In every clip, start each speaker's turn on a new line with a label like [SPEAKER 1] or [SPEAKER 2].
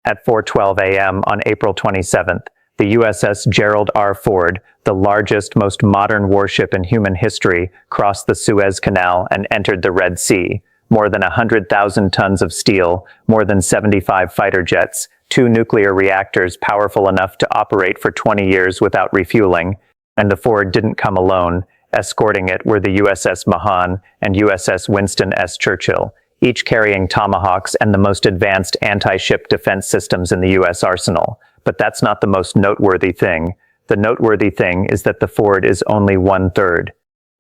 [SPEAKER 1] At 4:12 a.m. on April 27th, the USS Gerald R. Ford, the largest, most modern warship in human history, crossed the Suez Canal and entered the Red Sea. More than 100,000 tons of steel, more than 75 fighter jets, 2 nuclear reactors powerful enough to operate for 20 years without refueling, and the Ford didn't come alone. Escorting it were the USS Mahan and USS Winston S. Churchill, each carrying Tomahawks and the most advanced anti-ship defense systems in the U.S. arsenal. But that's not the most noteworthy thing. The noteworthy thing is that the Ford is only 1/3.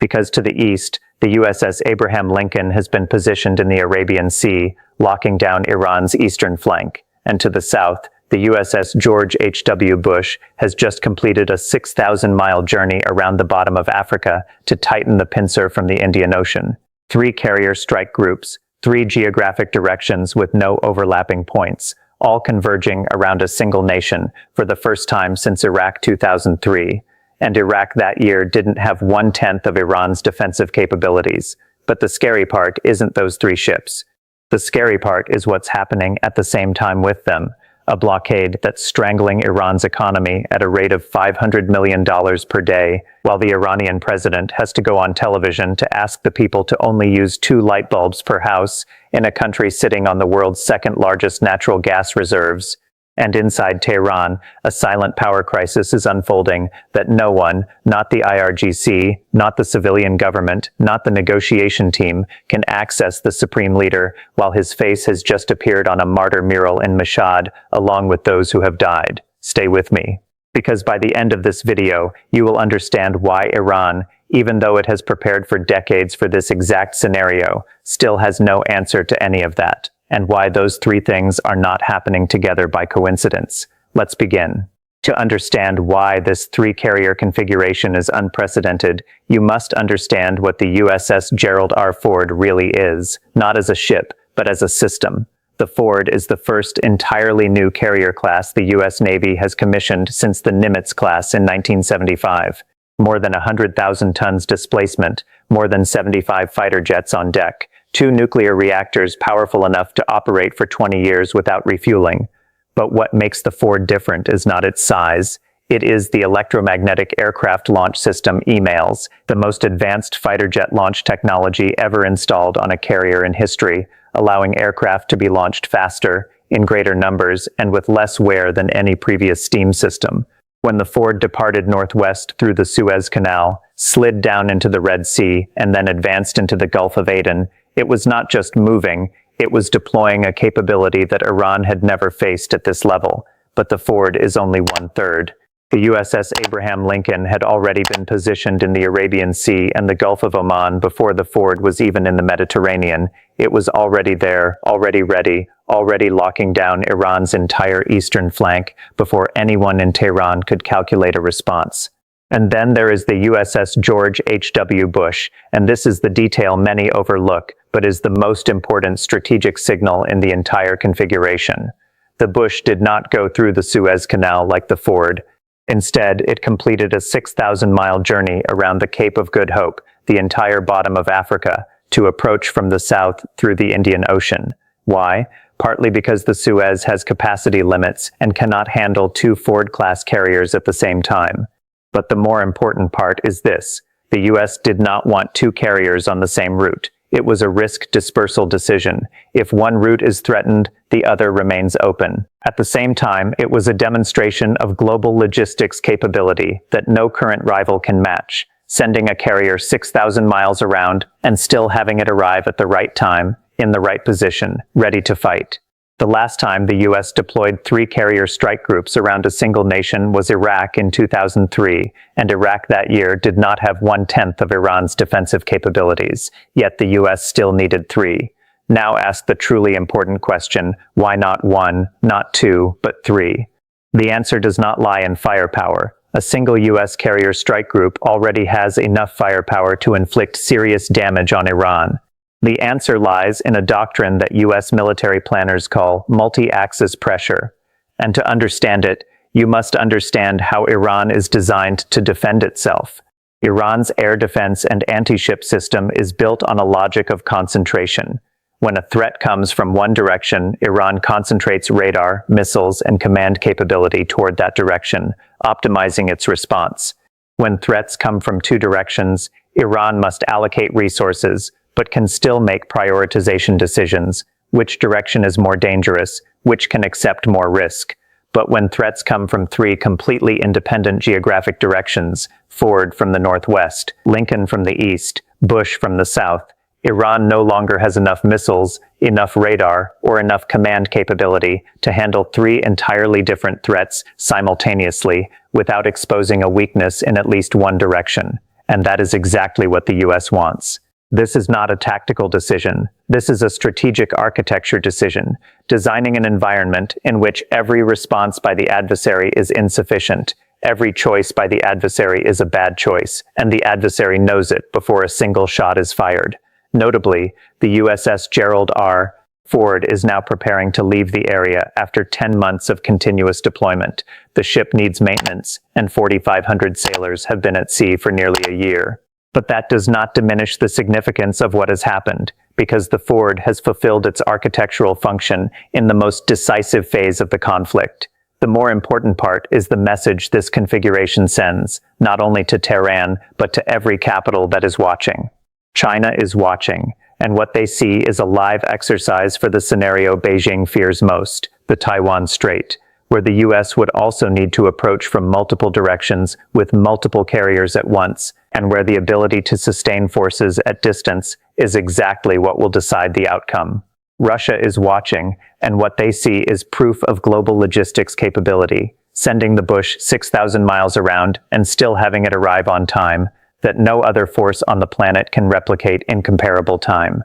[SPEAKER 1] Because to the east, the USS Abraham Lincoln has been positioned in the Arabian Sea, locking down Iran's eastern flank. And to the south, the USS George H.W. Bush has just completed a 6,000-mile journey around the bottom of Africa to tighten the pincer from the Indian Ocean. 3 carrier strike groups, 3 geographic directions with no overlapping points, all converging around a single nation for the first time since Iraq 2003. And Iraq that year didn't have 1/10 of Iran's defensive capabilities. But the scary part isn't those 3 ships. The scary part is what's happening at the same time with them. A blockade that's strangling Iran's economy at a rate of $500 million per day, while the Iranian president has to go on television to ask the people to only use 2 light bulbs per house in a country sitting on the world's 2nd largest natural gas reserves. And inside Tehran, a silent power crisis is unfolding that no one, not the IRGC, not the civilian government, not the negotiation team, can access the supreme leader, while his face has just appeared on a martyr mural in Mashhad, along with those who have died. Stay with me. Because by the end of this video, you will understand why Iran, even though it has prepared for decades for this exact scenario, still has no answer to any of that. And why those 3 things are not happening together by coincidence. Let's begin. To understand why this 3-carrier configuration is unprecedented, you must understand what the USS Gerald R. Ford really is, not as a ship, but as a system. The Ford is the first entirely new carrier class the U.S. Navy has commissioned since the Nimitz class in 1975. More than 100,000 tons displacement, more than 75 fighter jets on deck, 2 nuclear reactors powerful enough to operate for 20 years without refueling. But what makes the Ford different is not its size. It is the electromagnetic aircraft launch system EMALS, the most advanced fighter jet launch technology ever installed on a carrier in history, allowing aircraft to be launched faster, in greater numbers, and with less wear than any previous steam system. When the Ford departed northwest through the Suez Canal, slid down into the Red Sea, and then advanced into the Gulf of Aden, it was not just moving, it was deploying a capability that Iran had never faced at this level. But the Ford is only 1/3. The USS Abraham Lincoln had already been positioned in the Arabian Sea and the Gulf of Oman before the Ford was even in the Mediterranean. It was already there, already ready, already locking down Iran's entire eastern flank before anyone in Tehran could calculate a response. And then there is the USS George H.W. Bush, and this is the detail many overlook, but is the most important strategic signal in the entire configuration. The Bush did not go through the Suez Canal like the Ford. Instead, it completed a 6,000-mile journey around the Cape of Good Hope, the entire bottom of Africa, to approach from the south through the Indian Ocean. Why? Partly because the Suez has capacity limits and cannot handle 2 Ford-class carriers at the same time. But the more important part is this. The U.S. did not want 2 carriers on the same route. It was a risk dispersal decision. If one route is threatened, the other remains open. At the same time, it was a demonstration of global logistics capability that no current rival can match, sending a carrier 6,000 miles around and still having it arrive at the right time, in the right position, ready to fight. The last time the U.S. deployed 3 carrier strike groups around a single nation was Iraq in 2003, and Iraq that year did not have 1/10 of Iran's defensive capabilities, yet the U.S. still needed 3. Now ask the truly important question, why not 1, not 2, but 3? The answer does not lie in firepower. A single U.S. carrier strike group already has enough firepower to inflict serious damage on Iran. The answer lies in a doctrine that U.S. military planners call multi-axis pressure. And to understand it, you must understand how Iran is designed to defend itself. Iran's air defense and anti-ship system is built on a logic of concentration. When a threat comes from one direction, Iran concentrates radar, missiles, and command capability toward that direction, optimizing its response. When threats come from two directions, Iran must allocate resources, but can still make prioritization decisions. Which direction is more dangerous? Which can accept more risk? But when threats come from three completely independent geographic directions, Ford from the northwest, Lincoln from the east, Bush from the south, Iran no longer has enough missiles, enough radar, or enough command capability to handle three entirely different threats simultaneously without exposing a weakness in at least one direction. And that is exactly what the US wants. This is not a tactical decision. This is a strategic architecture decision, designing an environment in which every response by the adversary is insufficient. Every choice by the adversary is a bad choice, and the adversary knows it before a single shot is fired. Notably, the USS Gerald R. Ford is now preparing to leave the area after 10 months of continuous deployment. The ship needs maintenance, and 4,500 sailors have been at sea for nearly a year. But that does not diminish the significance of what has happened, because the Ford has fulfilled its architectural function in the most decisive phase of the conflict. The more important part is the message this configuration sends, not only to Tehran, but to every capital that is watching. China is watching, and what they see is a live exercise for the scenario Beijing fears most, the Taiwan Strait, where the US would also need to approach from multiple directions with multiple carriers at once, and where the ability to sustain forces at distance is exactly what will decide the outcome. Russia is watching, and what they see is proof of global logistics capability, sending the Bush 6,000 miles around and still having it arrive on time, that no other force on the planet can replicate in comparable time.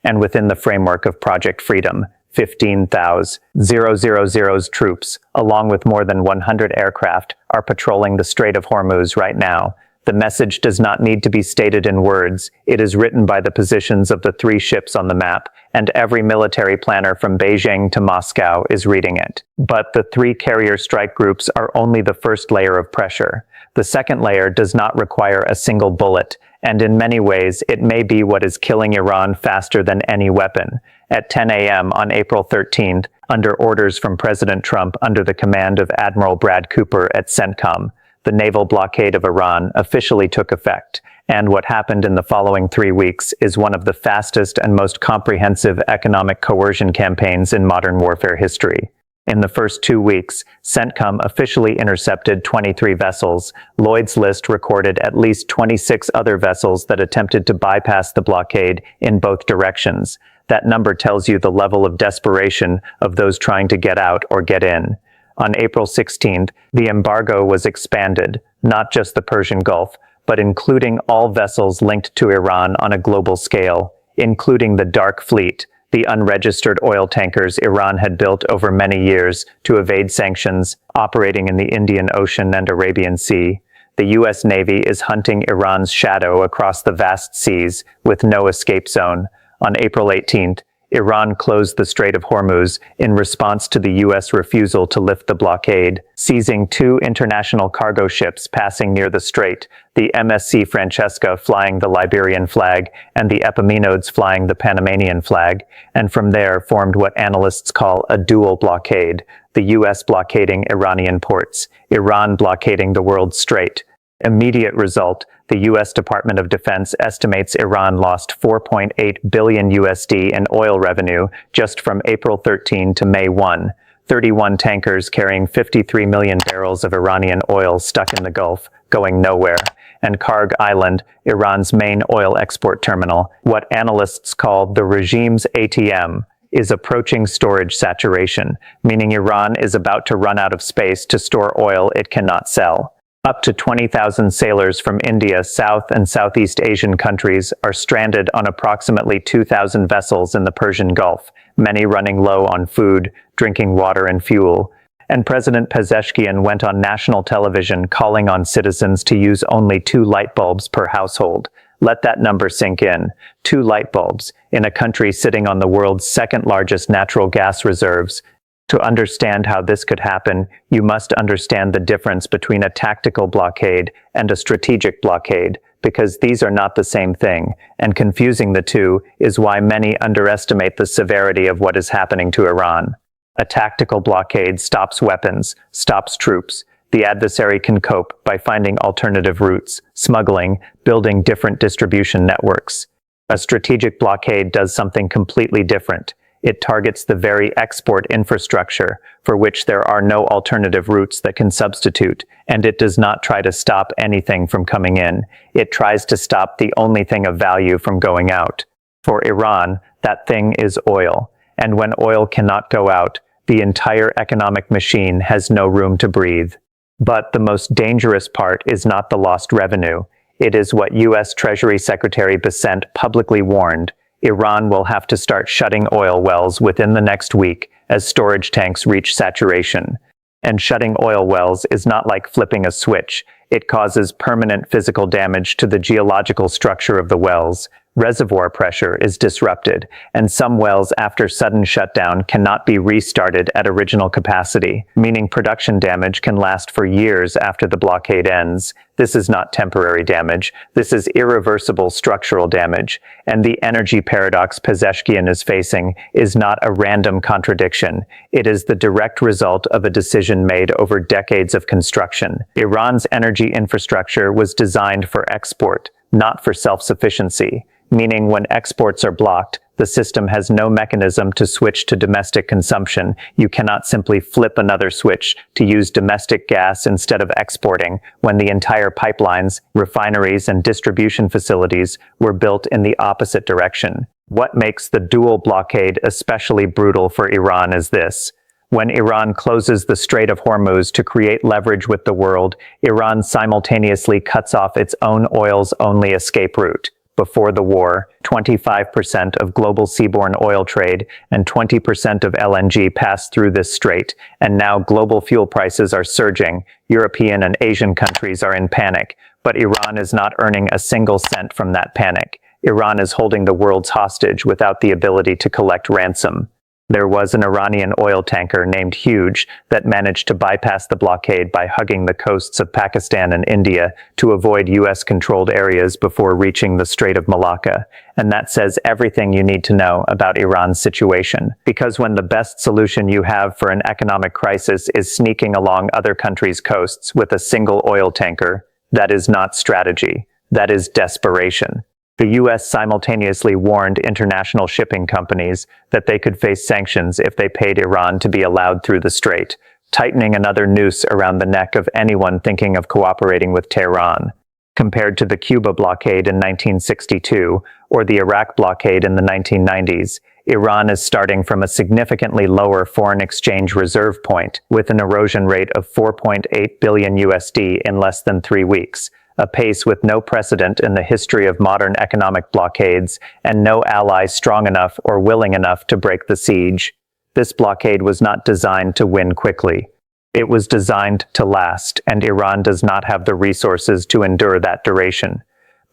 [SPEAKER 1] And within the framework of Project Freedom, 15,000's troops, along with more than 100 aircraft, are patrolling the Strait of Hormuz right now. The message does not need to be stated in words. It is written by the positions of the three ships on the map, and every military planner from Beijing to Moscow is reading it. But the three carrier strike groups are only the first layer of pressure. The second layer does not require a single bullet, and in many ways it may be what is killing Iran faster than any weapon. At 10 a.m. on April 13th, under orders from President Trump under the command of Admiral Brad Cooper at CENTCOM, the naval blockade of Iran officially took effect, and what happened in the following 3 weeks is one of the fastest and most comprehensive economic coercion campaigns in modern warfare history. In the first 2 weeks, CENTCOM officially intercepted 23 vessels. Lloyd's List recorded at least 26 other vessels that attempted to bypass the blockade in both directions. That number tells you the level of desperation of those trying to get out or get in. On April 16th, the embargo was expanded, not just the Persian Gulf, but including all vessels linked to Iran on a global scale, including the Dark Fleet, the unregistered oil tankers Iran had built over many years to evade sanctions, operating in the Indian Ocean and Arabian Sea. The U.S. Navy is hunting Iran's shadow across the vast seas with no escape zone. On April 18th, Iran closed the Strait of Hormuz in response to the U.S. refusal to lift the blockade, seizing 2 international cargo ships passing near the strait, the MSC Francesca flying the Liberian flag and the Epaminondas flying the Panamanian flag, and from there formed what analysts call a dual blockade, the U.S. blockading Iranian ports, Iran blockading the world's strait. Immediate result, the U.S. Department of Defense estimates Iran lost $4.8 billion USD in oil revenue just from April 13 to May 1. 31 tankers carrying 53 million barrels of Iranian oil stuck in the Gulf, going nowhere. And Karg Island, Iran's main oil export terminal, what analysts call the regime's ATM, is approaching storage saturation, meaning Iran is about to run out of space to store oil it cannot sell. Up to 20,000 sailors from India, South and Southeast Asian countries are stranded on approximately 2,000 vessels in the Persian Gulf, many running low on food, drinking water and fuel. And President Pezeshkian went on national television calling on citizens to use only 2 light bulbs per household. Let that number sink in. 2 light bulbs in a country sitting on the world's second largest natural gas reserves. To understand how this could happen, you must understand the difference between a tactical blockade and a strategic blockade. because these are not the same thing, and confusing the two is why many underestimate the severity of what is happening to Iran. A tactical blockade stops weapons, stops troops. The adversary can cope by finding alternative routes, smuggling, building different distribution networks. A strategic blockade does something completely different. It targets the very export infrastructure for which there are no alternative routes that can substitute, and it does not try to stop anything from coming in. It tries to stop the only thing of value from going out. For Iran, that thing is oil, and when oil cannot go out, the entire economic machine has no room to breathe. But the most dangerous part is not the lost revenue. It is what U.S. Treasury Secretary Besant publicly warned. Iran will have to start shutting oil wells within the next week as storage tanks reach saturation. And shutting oil wells is not like flipping a switch. It causes permanent physical damage to the geological structure of the wells. Reservoir pressure is disrupted, and some wells after sudden shutdown cannot be restarted at original capacity, meaning production damage can last for years after the blockade ends. This is not temporary damage, this is irreversible structural damage, and the energy paradox Pezeshkian is facing is not a random contradiction. It is the direct result of a decision made over decades of construction. Iran's energy infrastructure was designed for export, not for self-sufficiency. Meaning when exports are blocked, the system has no mechanism to switch to domestic consumption. You cannot simply flip another switch to use domestic gas instead of exporting when the entire pipelines, refineries, and distribution facilities were built in the opposite direction. What makes the dual blockade especially brutal for Iran is this. When Iran closes the Strait of Hormuz to create leverage with the world, Iran simultaneously cuts off its own oil's only escape route. Before the war, 25% of global seaborne oil trade and 20% of LNG passed through this strait, and now global fuel prices are surging. European and Asian countries are in panic, but Iran is not earning a single cent from that panic. Iran is holding the world's hostage without the ability to collect ransom. There was an Iranian oil tanker named Huge that managed to bypass the blockade by hugging the coasts of Pakistan and India to avoid US-controlled areas before reaching the Strait of Malacca. And that says everything you need to know about Iran's situation. Because when the best solution you have for an economic crisis is sneaking along other countries' coasts with a single oil tanker, that is not strategy. That is desperation. The U.S. simultaneously warned international shipping companies that they could face sanctions if they paid Iran to be allowed through the strait, tightening another noose around the neck of anyone thinking of cooperating with Tehran. Compared to the Cuba blockade in 1962 or the Iraq blockade in the 1990s, Iran is starting from a significantly lower foreign exchange reserve point with an erosion rate of 4.8 billion USD in less than 3 weeks. A pace with no precedent in the history of modern economic blockades, and no ally strong enough or willing enough to break the siege. This blockade was not designed to win quickly. It was designed to last, and Iran does not have the resources to endure that duration.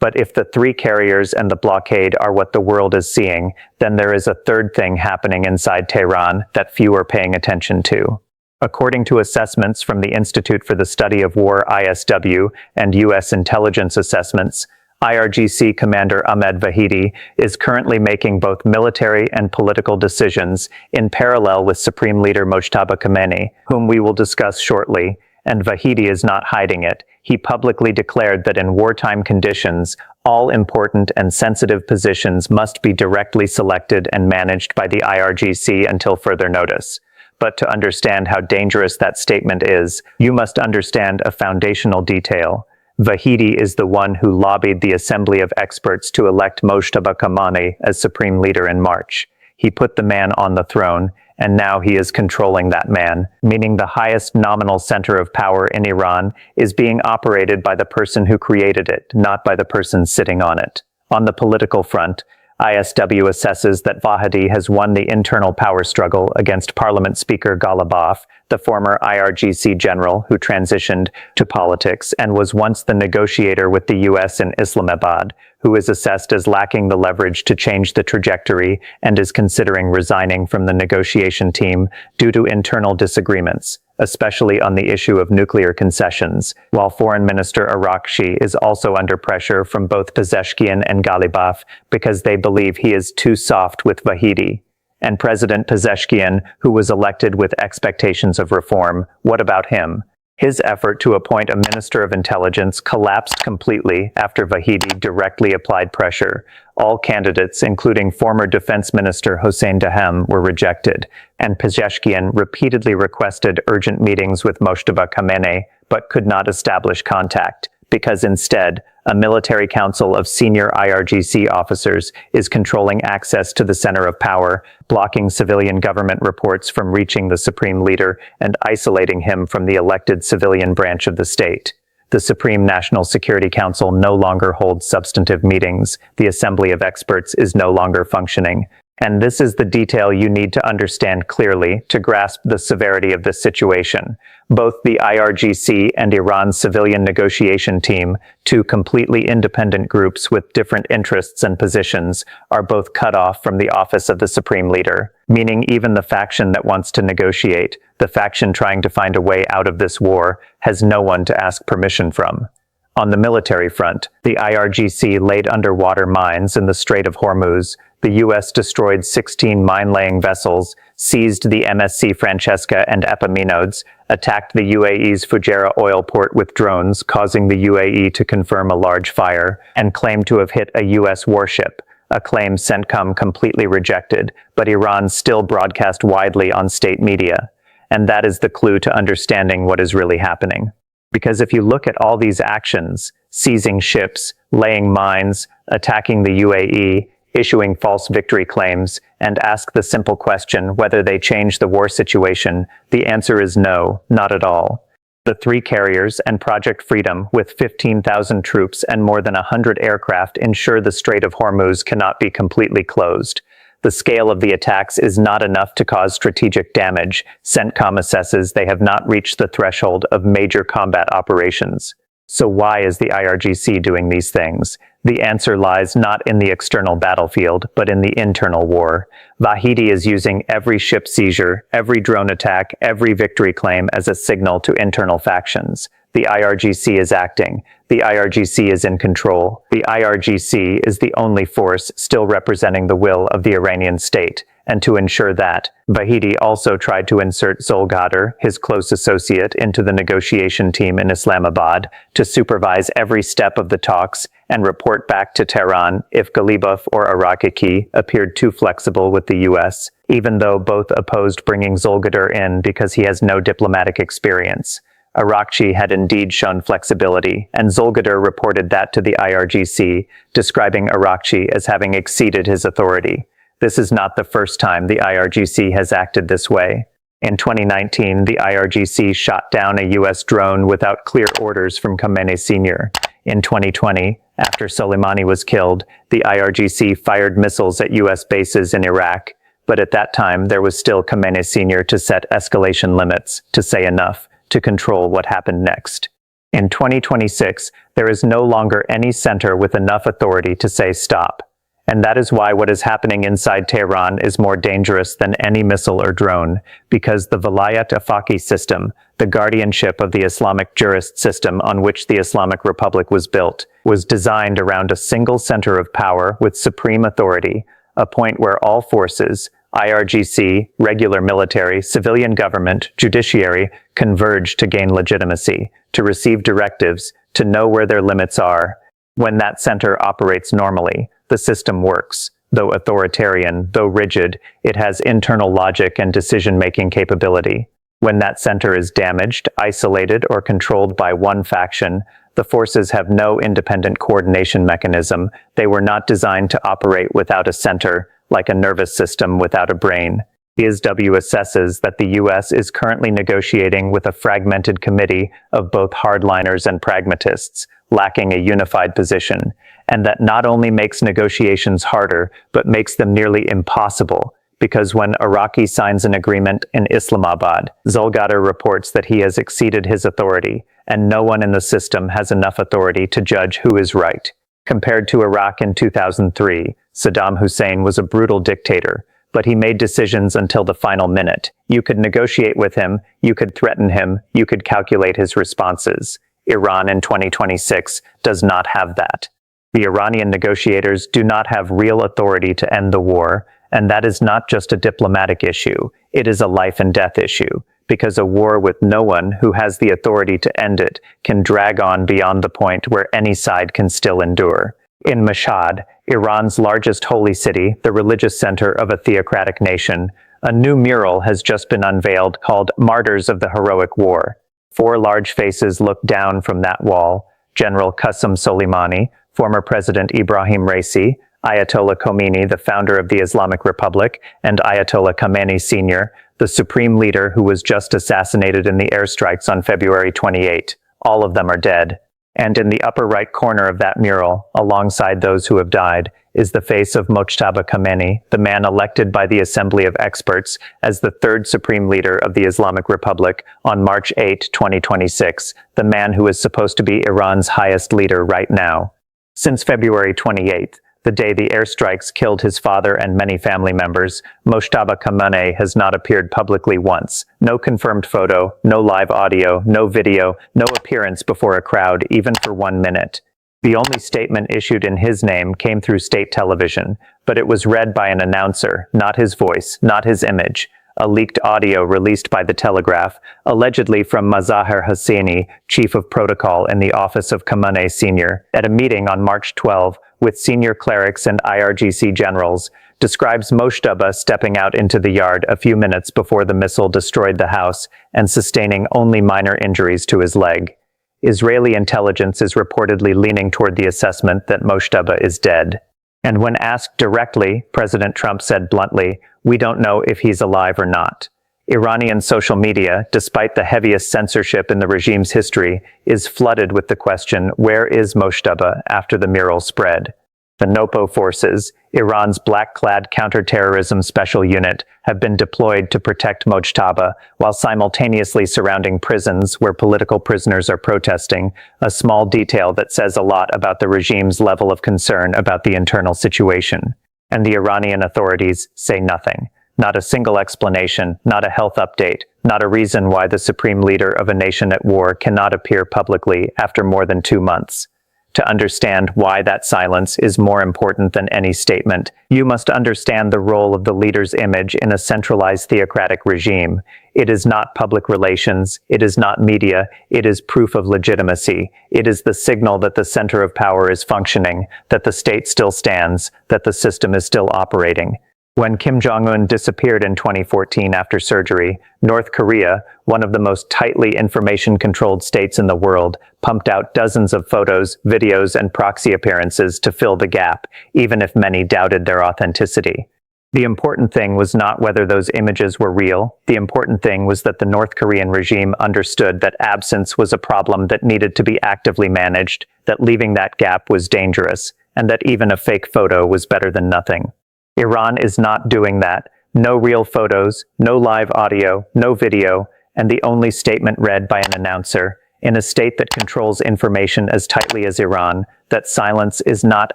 [SPEAKER 1] But if the three carriers and the blockade are what the world is seeing, then there is a third thing happening inside Tehran that few are paying attention to. According to assessments from the Institute for the Study of War (ISW) and U.S. intelligence assessments, IRGC Commander Ahmed Vahidi is currently making both military and political decisions in parallel with Supreme Leader Mojtaba Khamenei, whom we will discuss shortly, and Vahidi is not hiding it. He publicly declared that in wartime conditions, all important and sensitive positions must be directly selected and managed by the IRGC until further notice. But to understand how dangerous that statement is, you must understand a foundational detail. Vahidi is the one who lobbied the Assembly of Experts to elect Mojtaba Khamenei as Supreme Leader in March. He put the man on the throne, and now he is controlling that man, meaning the highest nominal center of power in Iran is being operated by the person who created it, not by the person sitting on it. On the political front, ISW assesses that Vahidi has won the internal power struggle against Parliament Speaker Ghalibaf, the former IRGC general who transitioned to politics and was once the negotiator with the US in Islamabad, who is assessed as lacking the leverage to change the trajectory and is considering resigning from the negotiation team due to internal disagreements, especially on the issue of nuclear concessions, while Foreign Minister Arakchi is also under pressure from both Pezeshkian and Ghalibaf because they believe he is too soft with Vahidi. And President Pezeshkian, who was elected with expectations of reform, what about him? His effort to appoint a Minister of Intelligence collapsed completely after Vahidi directly applied pressure. All candidates, including former Defense Minister Hossein Dahem, were rejected, and Pezeshkian repeatedly requested urgent meetings with Mojtaba Khamenei, but could not establish contact, because instead, a military council of senior IRGC officers is controlling access to the center of power, blocking civilian government reports from reaching the supreme leader and isolating him from the elected civilian branch of the state. The Supreme National Security Council no longer holds substantive meetings. The Assembly of Experts is no longer functioning. And this is the detail you need to understand clearly to grasp the severity of this situation. Both the IRGC and Iran's civilian negotiation team, two completely independent groups with different interests and positions, are both cut off from the office of the supreme leader, meaning even the faction that wants to negotiate, the faction trying to find a way out of this war, has no one to ask permission from. On the military front, the IRGC laid underwater mines in the Strait of Hormuz. The U.S. destroyed 16 mine-laying vessels, seized the MSC Francesca and Epaminondas, attacked the UAE's Fujairah oil port with drones, causing the UAE to confirm a large fire, and claimed to have hit a U.S. warship, a claim CENTCOM completely rejected, but Iran still broadcast widely on state media. And that is the clue to understanding what is really happening. Because if you look at all these actions, seizing ships, laying mines, attacking the UAE, issuing false victory claims, and ask the simple question whether they change the war situation, the answer is no, not at all. The three carriers and Project Freedom, with 15,000 troops and more than 100 aircraft, ensure the Strait of Hormuz cannot be completely closed. The scale of the attacks is not enough to cause strategic damage. CENTCOM assesses they have not reached the threshold of major combat operations. So why is the IRGC doing these things? The answer lies not in the external battlefield, but in the internal war. Vahidi is using every ship seizure, every drone attack, every victory claim as a signal to internal factions. The IRGC is acting. The IRGC is in control. The IRGC is the only force still representing the will of the Iranian state. And to ensure that, Vahidi also tried to insert Zolgadar, his close associate, into the negotiation team in Islamabad to supervise every step of the talks and report back to Tehran if Ghalibaf or Arakchi appeared too flexible with the US, even though both opposed bringing Zolgadar in because he has no diplomatic experience. Arakchi had indeed shown flexibility, and Zolgadar reported that to the IRGC, describing Arakchi as having exceeded his authority. This is not the first time the IRGC has acted this way. In 2019, the IRGC shot down a U.S. drone without clear orders from Khamenei Sr. In 2020, after Soleimani was killed, the IRGC fired missiles at U.S. bases in Iraq, but at that time there was still Khamenei Sr. to set escalation limits, to say enough, to control what happened next. In 2026, there is no longer any center with enough authority to say stop. And that is why what is happening inside Tehran is more dangerous than any missile or drone, because the Vilayat Afaqi system, the guardianship of the Islamic jurist system on which the Islamic Republic was built, was designed around a single center of power with supreme authority, a point where all forces, IRGC, regular military, civilian government, judiciary, converge to gain legitimacy, to receive directives, to know where their limits are. When that center operates normally, the system works. Though authoritarian, though rigid, it has internal logic and decision-making capability. When that center is damaged, isolated, or controlled by one faction, the forces have no independent coordination mechanism. They were not designed to operate without a center, like a nervous system without a brain. The ISW assesses that the U.S. is currently negotiating with a fragmented committee of both hardliners and pragmatists, lacking a unified position, and that not only makes negotiations harder, but makes them nearly impossible, because when Iraqi signs an agreement in Islamabad, Zulgadar reports that he has exceeded his authority, and no one in the system has enough authority to judge who is right. Compared to Iraq in 2003, Saddam Hussein was a brutal dictator, but he made decisions until the final minute. You could negotiate with him, you could threaten him, you could calculate his responses. Iran in 2026 does not have that. The Iranian negotiators do not have real authority to end the war, and that is not just a diplomatic issue, it is a life and death issue, because a war with no one who has the authority to end it can drag on beyond the point where any side can still endure. In Mashhad, Iran's largest holy city, the religious center of a theocratic nation, a new mural has just been unveiled called Martyrs of the Heroic War. 4 large faces look down from that wall: General Qasem Soleimani, former President Ibrahim Raisi, Ayatollah Khomeini, the founder of the Islamic Republic, and Ayatollah Khamenei Sr., the supreme leader who was just assassinated in the airstrikes on February 28. All of them are dead. And in the upper right corner of that mural, alongside those who have died, is the face of Mojtaba Khamenei, the man elected by the Assembly of Experts as the 3rd Supreme Leader of the Islamic Republic on March 8, 2026, the man who is supposed to be Iran's highest leader right now. Since February 28, the day the airstrikes killed his father and many family members, Mojtaba Khamenei has not appeared publicly once. No confirmed photo, no live audio, no video, no appearance before a crowd, even for 1 minute. The only statement issued in his name came through state television, but it was read by an announcer, not his voice, not his image. A leaked audio released by The Telegraph, allegedly from Mazahir Hosseini, chief of protocol in the office of Khamenei Sr., at a meeting on March 12 with senior clerics and IRGC generals, describes Mojtaba stepping out into the yard a few minutes before the missile destroyed the house and sustaining only minor injuries to his leg. Israeli intelligence is reportedly leaning toward the assessment that Mojtaba is dead. And when asked directly, President Trump said bluntly, "We don't know if he's alive or not." Iranian social media, despite the heaviest censorship in the regime's history, is flooded with the question, where is Mojtaba, after the mural spread? The NOPO forces, Iran's black-clad counterterrorism special unit, have been deployed to protect Mojtaba while simultaneously surrounding prisons where political prisoners are protesting, a small detail that says a lot about the regime's level of concern about the internal situation. And the Iranian authorities say nothing. Not a single explanation, not a health update, not a reason why the supreme leader of a nation at war cannot appear publicly after more than 2 months. To understand why that silence is more important than any statement, you must understand the role of the leader's image in a centralized theocratic regime. It is not public relations, it is not media, it is proof of legitimacy. It is the signal that the center of power is functioning, that the state still stands, that the system is still operating. When Kim Jong-un disappeared in 2014 after surgery, North Korea, one of the most tightly information-controlled states in the world, pumped out dozens of photos, videos, and proxy appearances to fill the gap, even if many doubted their authenticity. The important thing was not whether those images were real. The important thing was that the North Korean regime understood that absence was a problem that needed to be actively managed, that leaving that gap was dangerous, and that even a fake photo was better than nothing. Iran is not doing that. No real photos, no live audio, no video, and the only statement read by an announcer, in a state that controls information as tightly as Iran, that silence is not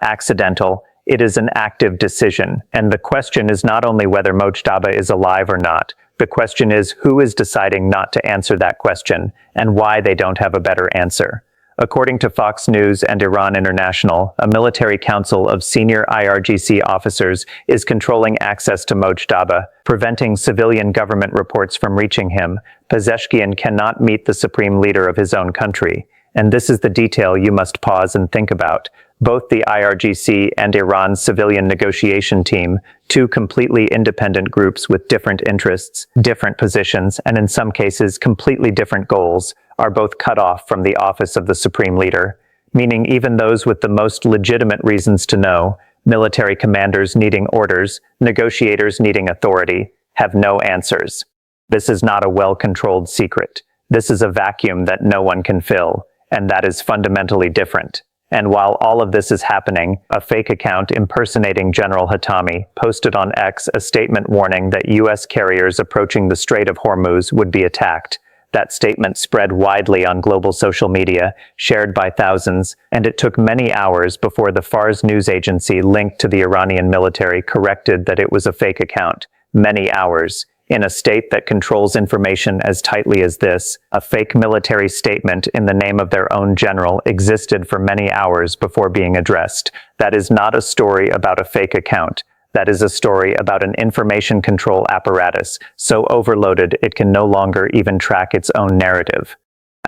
[SPEAKER 1] accidental, it is an active decision. And the question is not only whether Mojtaba is alive or not, the question is who is deciding not to answer that question, and why they don't have a better answer. According to Fox News and Iran International, a military council of senior IRGC officers is controlling access to Mojtaba, preventing civilian government reports from reaching him. Pezeshkian cannot meet the supreme leader of his own country. And this is the detail you must pause and think about. Both the IRGC and Iran's civilian negotiation team, 2 completely independent groups with different interests, different positions, and in some cases completely different goals, are both cut off from the office of the supreme leader, meaning even those with the most legitimate reasons to know, military commanders needing orders, negotiators needing authority, have no answers. This is not a well-controlled secret. This is a vacuum that no one can fill, and that is fundamentally different. And while all of this is happening, a fake account impersonating General Hatami posted on X a statement warning that U.S. carriers approaching the Strait of Hormuz would be attacked. That statement spread widely on global social media, shared by thousands, and it took many hours before the Fars news agency linked to the Iranian military corrected that it was a fake account. Many hours. In a state that controls information as tightly as this, a fake military statement in the name of their own general existed for many hours before being addressed. That is not a story about a fake account. That is a story about an information control apparatus so overloaded it can no longer even track its own narrative.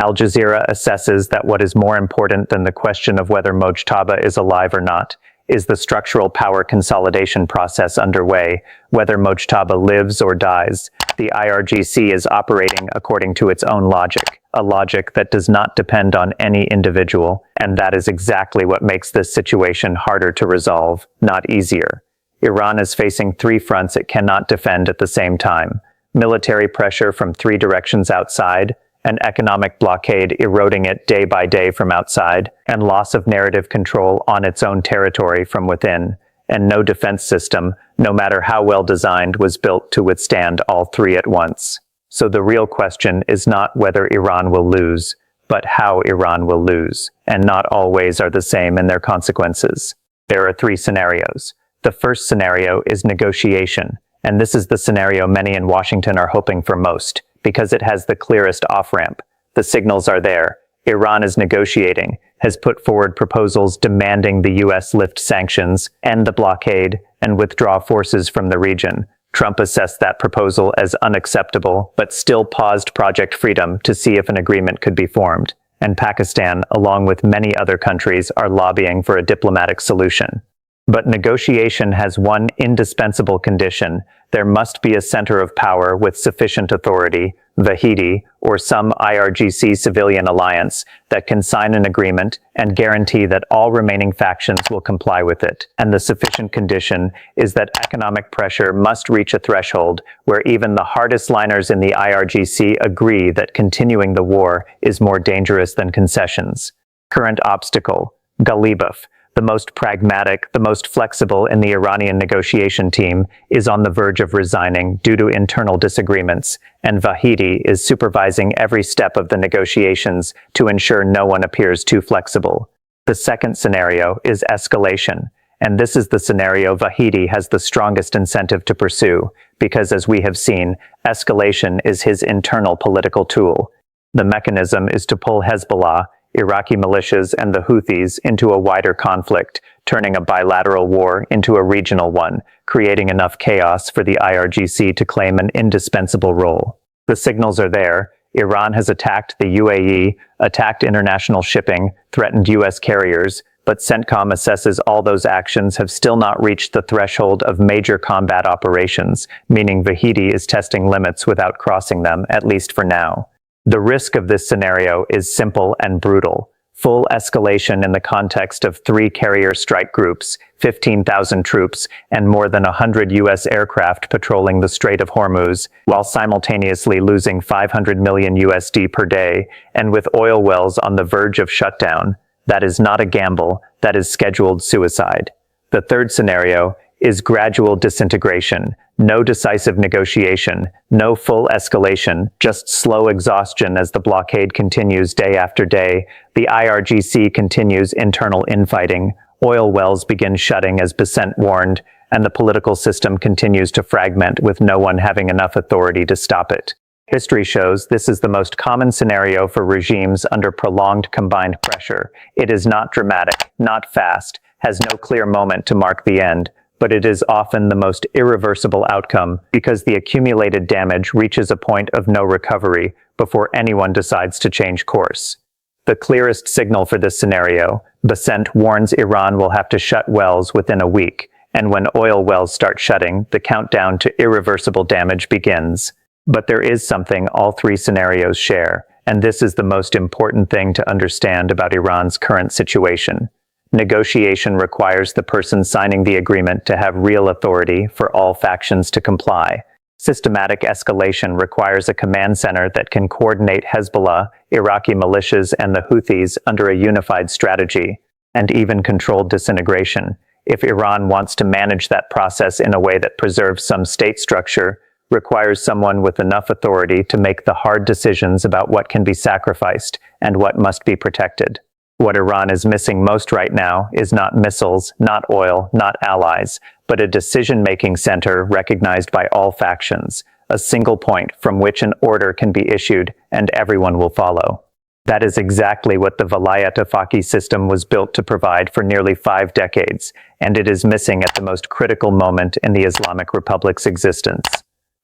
[SPEAKER 1] Al Jazeera assesses that what is more important than the question of whether Mojtaba is alive or not is the structural power consolidation process underway. Whether Mojtaba lives or dies, the IRGC is operating according to its own logic, a logic that does not depend on any individual, and that is exactly what makes this situation harder to resolve, not easier. Iran is facing three fronts it cannot defend at the same time: military pressure from three directions outside, an economic blockade eroding it day by day from outside, and loss of narrative control on its own territory from within. And no defense system, no matter how well designed, was built to withstand all three at once. So the real question is not whether Iran will lose, but how Iran will lose, and not all ways are the same in their consequences. There are three scenarios. The first scenario is negotiation, and this is the scenario many in Washington are hoping for most, because it has the clearest off-ramp. The signals are there. Iran is negotiating, has put forward proposals demanding the U.S. lift sanctions, end the blockade, and withdraw forces from the region. Trump assessed that proposal as unacceptable, but still paused Project Freedom to see if an agreement could be formed. And Pakistan, along with many other countries, are lobbying for a diplomatic solution. But negotiation has one indispensable condition: there must be a center of power with sufficient authority, Vahidi, or some IRGC civilian alliance, that can sign an agreement and guarantee that all remaining factions will comply with it. And the sufficient condition is that economic pressure must reach a threshold where even the hardest liners in the IRGC agree that continuing the war is more dangerous than concessions. Current obstacle: Ghalibaf, the most pragmatic, the most flexible in the Iranian negotiation team, is on the verge of resigning due to internal disagreements, and Vahidi is supervising every step of the negotiations to ensure no one appears too flexible. The second scenario is escalation, and this is the scenario Vahidi has the strongest incentive to pursue, because as we have seen, escalation is his internal political tool. The mechanism is to pull Hezbollah, Iraqi militias, and the Houthis into a wider conflict, turning a bilateral war into a regional one, creating enough chaos for the IRGC to claim an indispensable role. The signals are there. Iran has attacked the UAE, attacked international shipping, threatened U.S. carriers, but CENTCOM assesses all those actions have still not reached the threshold of major combat operations, meaning Vahidi is testing limits without crossing them, at least for now. The risk of this scenario is simple and brutal: full escalation in the context of three carrier strike groups, 15,000 troops, and more than 100 U.S. aircraft patrolling the Strait of Hormuz, while simultaneously losing $500 million USD per day, and with oil wells on the verge of shutdown. That is not a gamble, that is scheduled suicide. The third scenario is gradual disintegration: no decisive negotiation, no full escalation, just slow exhaustion as the blockade continues day after day, the IRGC continues internal infighting, oil wells begin shutting as Besant warned, and the political system continues to fragment with no one having enough authority to stop it. History shows this is the most common scenario for regimes under prolonged combined pressure. It is not dramatic, not fast, has no clear moment to mark the end, but it is often the most irreversible outcome because the accumulated damage reaches a point of no recovery before anyone decides to change course. The clearest signal for this scenario: Besant warns Iran will have to shut wells within a week, and when oil wells start shutting, the countdown to irreversible damage begins. But there is something all three scenarios share, and this is the most important thing to understand about Iran's current situation. Negotiation requires the person signing the agreement to have real authority for all factions to comply. Systematic escalation requires a command center that can coordinate Hezbollah, Iraqi militias, and the Houthis under a unified strategy. and even controlled disintegration. If Iran wants to manage that process in a way that preserves some state structure, requires someone with enough authority to make the hard decisions about what can be sacrificed and what must be protected. What Iran is missing most right now is not missiles, not oil, not allies, but a decision-making center recognized by all factions, a single point from which an order can be issued and everyone will follow. That is exactly what the Vilayat Faqih system was built to provide for nearly 5 decades, and it is missing at the most critical moment in the Islamic Republic's existence.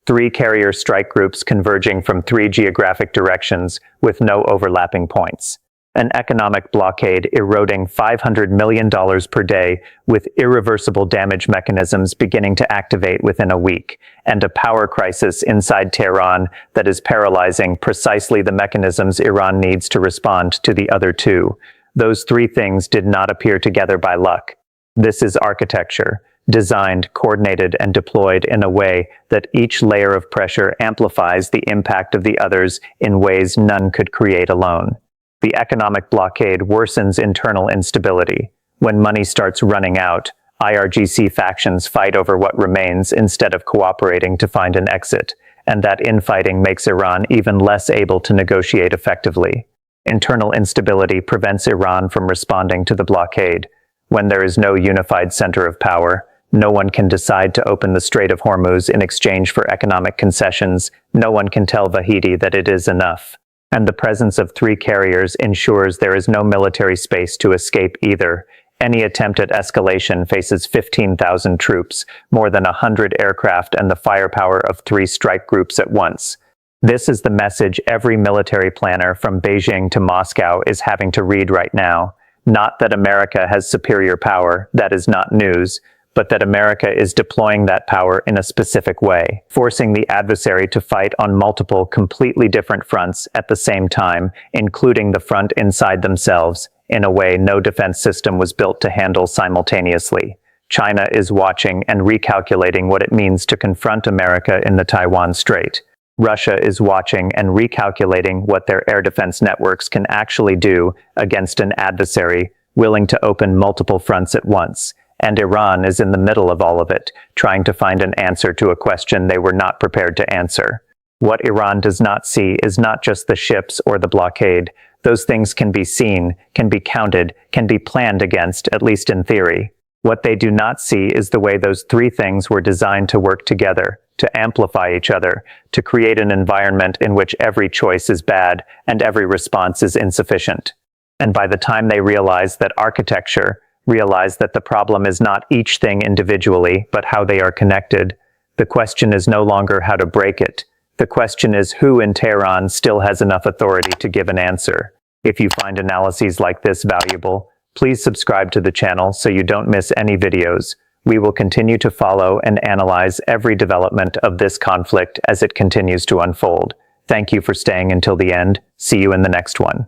[SPEAKER 1] 3 carrier strike groups converging from 3 geographic directions with no overlapping points. An economic blockade eroding $500 million per day with irreversible damage mechanisms beginning to activate within a week, and a power crisis inside Tehran that is paralyzing precisely the mechanisms Iran needs to respond to the other 2. Those 3 things did not appear together by luck. This is architecture, designed, coordinated, and deployed in a way that each layer of pressure amplifies the impact of the others in ways none could create alone. The economic blockade worsens internal instability. When money starts running out, IRGC factions fight over what remains instead of cooperating to find an exit, and that infighting makes Iran even less able to negotiate effectively. Internal instability prevents Iran from responding to the blockade. When there is no unified center of power, no one can decide to open the Strait of Hormuz in exchange for economic concessions. No one can tell Vahidi that it is enough. And the presence of 3 carriers ensures there is no military space to escape either. Any attempt at escalation faces 15,000 troops, more than 100 aircraft, and the firepower of 3 strike groups at once. This is the message every military planner from Beijing to Moscow is having to read right now. Not that America has superior power, that is not news, but that America is deploying that power in a specific way, forcing the adversary to fight on multiple, completely different fronts at the same time, including the front inside themselves, in a way no defense system was built to handle simultaneously. China is watching and recalculating what it means to confront America in the Taiwan Strait. Russia is watching and recalculating what their air defense networks can actually do against an adversary willing to open multiple fronts at once. And Iran is in the middle of all of it, trying to find an answer to a question they were not prepared to answer. What Iran does not see is not just the ships or the blockade. Those things can be seen, can be counted, can be planned against, at least in theory. What they do not see is the way those 3 things were designed to work together, to amplify each other, to create an environment in which every choice is bad and every response is insufficient. And by the time they realize that the problem is not each thing individually, but how they are connected, the question is no longer how to break it. The question is who in Tehran still has enough authority to give an answer. If you find analyses like this valuable, please subscribe to the channel so you don't miss any videos. We will continue to follow and analyze every development of this conflict as it continues to unfold. Thank you for staying until the end. See you in the next one.